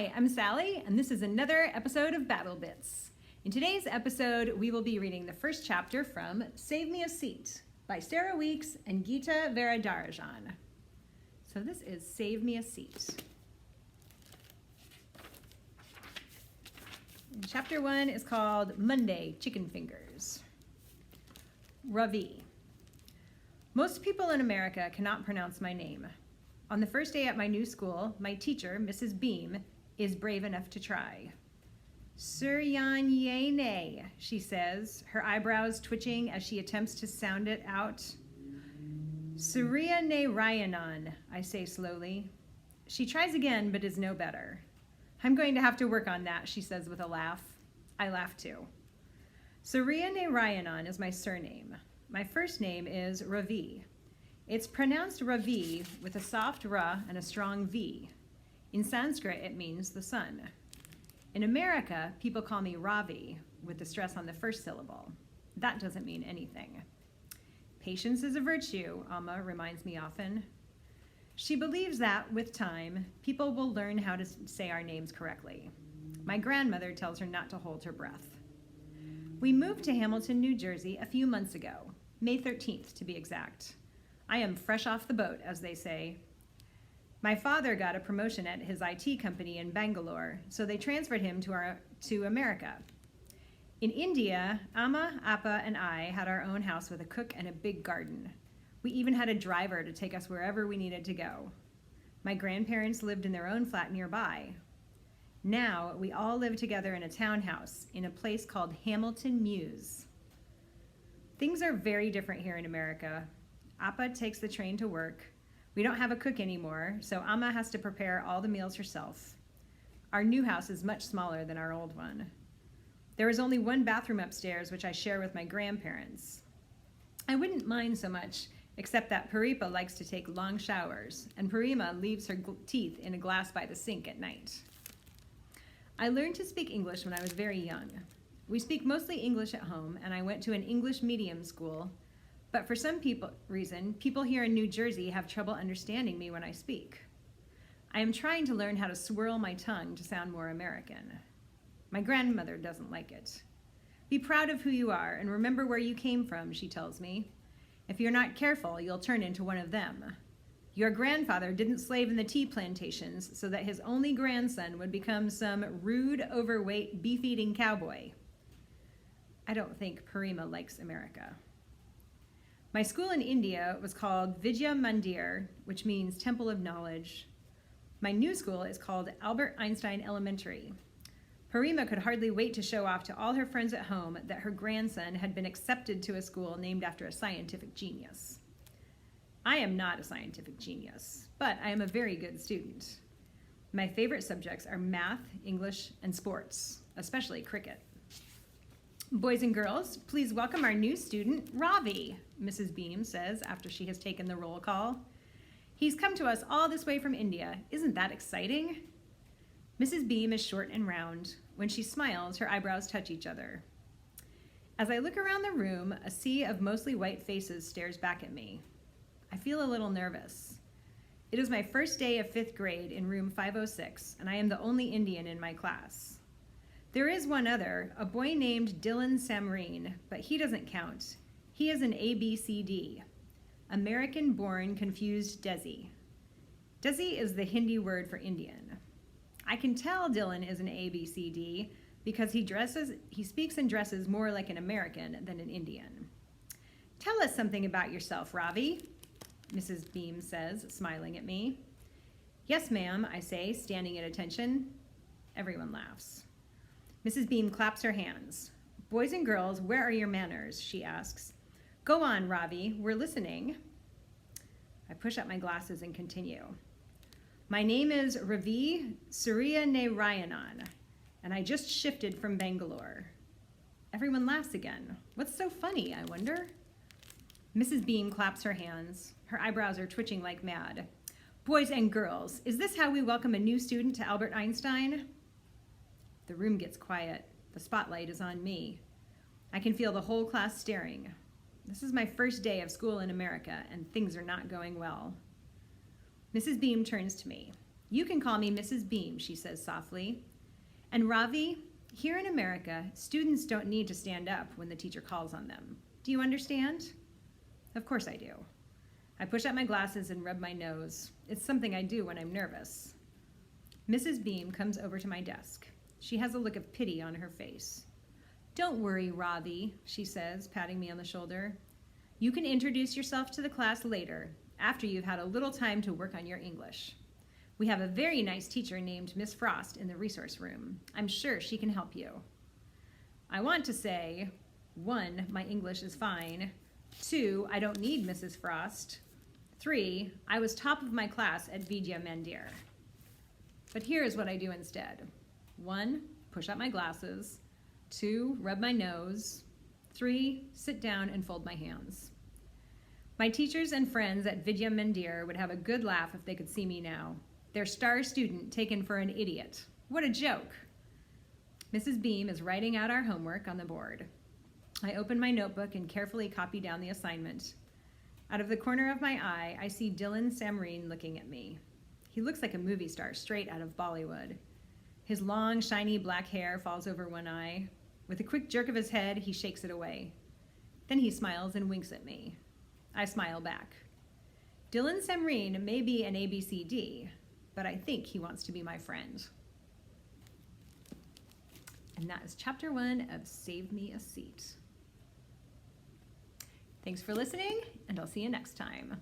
Hi, I'm Sally, and this is another episode of Babble Bits. In today's episode, we will be reading the first chapter from Save Me a Seat by Sarah Weeks and Geeta Varadarajan. So this is Save Me a Seat. And chapter 1 is called Monday Chicken Fingers. Ravi. Most people in America cannot pronounce my name. On the first day at my new school, my teacher, Mrs. Beam, is brave enough to try. Suryanyene, she says, her eyebrows twitching as she attempts to sound it out. Suryanarayanan, I say slowly. She tries again, but is no better. I'm going to have to work on that, she says with a laugh. I laugh too. Suryanarayanan is my surname. My first name is Ravi. It's pronounced Ravi with a soft ra and a strong V. In Sanskrit, it means the sun. In America, people call me Ravi with the stress on the first syllable. That doesn't mean anything. Patience is a virtue, Amma reminds me often. She believes that, with time, people will learn how to say our names correctly. My grandmother tells her not to hold her breath. We moved to Hamilton, New Jersey a few months ago, May 13th to be exact. I am fresh off the boat, as they say. My father got a promotion at his IT company in Bangalore, so they transferred him to America. In India, Amma, Appa, and I had our own house with a cook and a big garden. We even had a driver to take us wherever we needed to go. My grandparents lived in their own flat nearby. Now, we all live together in a townhouse in a place called Hamilton Mews. Things are very different here in America. Appa takes the train to work. We don't have a cook anymore, so Amma has to prepare all the meals herself. Our new house is much smaller than our old one. There is only one bathroom upstairs, which I share with my grandparents. I wouldn't mind so much, except that Paripa likes to take long showers, and Parima leaves her teeth in a glass by the sink at night. I learned to speak English when I was very young. We speak mostly English at home, and I went to an English medium school. But for some reason, people here in New Jersey have trouble understanding me when I speak. I am trying to learn how to swirl my tongue to sound more American. My grandmother doesn't like it. Be proud of who you are and remember where you came from, she tells me. If you're not careful, you'll turn into one of them. Your grandfather didn't slave in the tea plantations so that his only grandson would become some rude, overweight, beef-eating cowboy. I don't think Parima likes America. My school in India was called Vidya Mandir, which means Temple of Knowledge. My new school is called Albert Einstein Elementary. Parima could hardly wait to show off to all her friends at home that her grandson had been accepted to a school named after a scientific genius. I am not a scientific genius, but I am a very good student. My favorite subjects are math, English, and sports, especially cricket. Boys and girls, please welcome our new student, Ravi, Mrs. Beam says after she has taken the roll call. He's come to us all this way from India. Isn't that exciting? Mrs. Beam is short and round. When she smiles, her eyebrows touch each other. As I look around the room, a sea of mostly white faces stares back at me. I feel a little nervous. It is my first day of 5th grade in room 506, and I am the only Indian in my class. There is one other, a boy named Dylan Samreen, but he doesn't count. He is an ABCD, American-born confused Desi. Desi is the Hindi word for Indian. I can tell Dylan is an ABCD because he speaks and dresses more like an American than an Indian. Tell us something about yourself, Ravi, Mrs. Beam says, smiling at me. Yes, ma'am, I say, standing at attention. Everyone laughs. Mrs. Beam claps her hands. Boys and girls, where are your manners? She asks. Go on, Ravi, we're listening. I push up my glasses and continue. My name is Ravi Suryanarayanan, and I just shifted from Bangalore. Everyone laughs again. What's so funny, I wonder? Mrs. Beam claps her hands. Her eyebrows are twitching like mad. Boys and girls, is this how we welcome a new student to Albert Einstein? The room gets quiet. The spotlight is on me. I can feel the whole class staring. This is my first day of school in America, and things are not going well. Mrs. Beam turns to me. You can call me Mrs. Beam, she says softly. And Ravi, here in America, students don't need to stand up when the teacher calls on them. Do you understand? Of course I do. I push out my glasses and rub my nose. It's something I do when I'm nervous. Mrs. Beam comes over to my desk. She has a look of pity on her face. Don't worry, Ravi, she says, patting me on the shoulder. You can introduce yourself to the class later, after you've had a little time to work on your English. We have a very nice teacher named Miss Frost in the resource room. I'm sure she can help you. I want to say, 1, my English is fine. 2, I don't need Mrs. Frost. 3, I was top of my class at Vidya Mandir. But here is what I do instead. 1, push up my glasses. 2, rub my nose. 3, sit down and fold my hands. My teachers and friends at Vidya Mandir would have a good laugh if they could see me now. Their star student taken for an idiot. What a joke. Mrs. Beam is writing out our homework on the board. I open my notebook and carefully copy down the assignment. Out of the corner of my eye, I see Dylan Samreen looking at me. He looks like a movie star straight out of Bollywood. His long, shiny black hair falls over one eye. With a quick jerk of his head, he shakes it away. Then he smiles and winks at me. I smile back. Dylan Samreen may be an ABCD, but I think he wants to be my friend. And that is chapter 1 of Save Me a Seat. Thanks for listening, and I'll see you next time.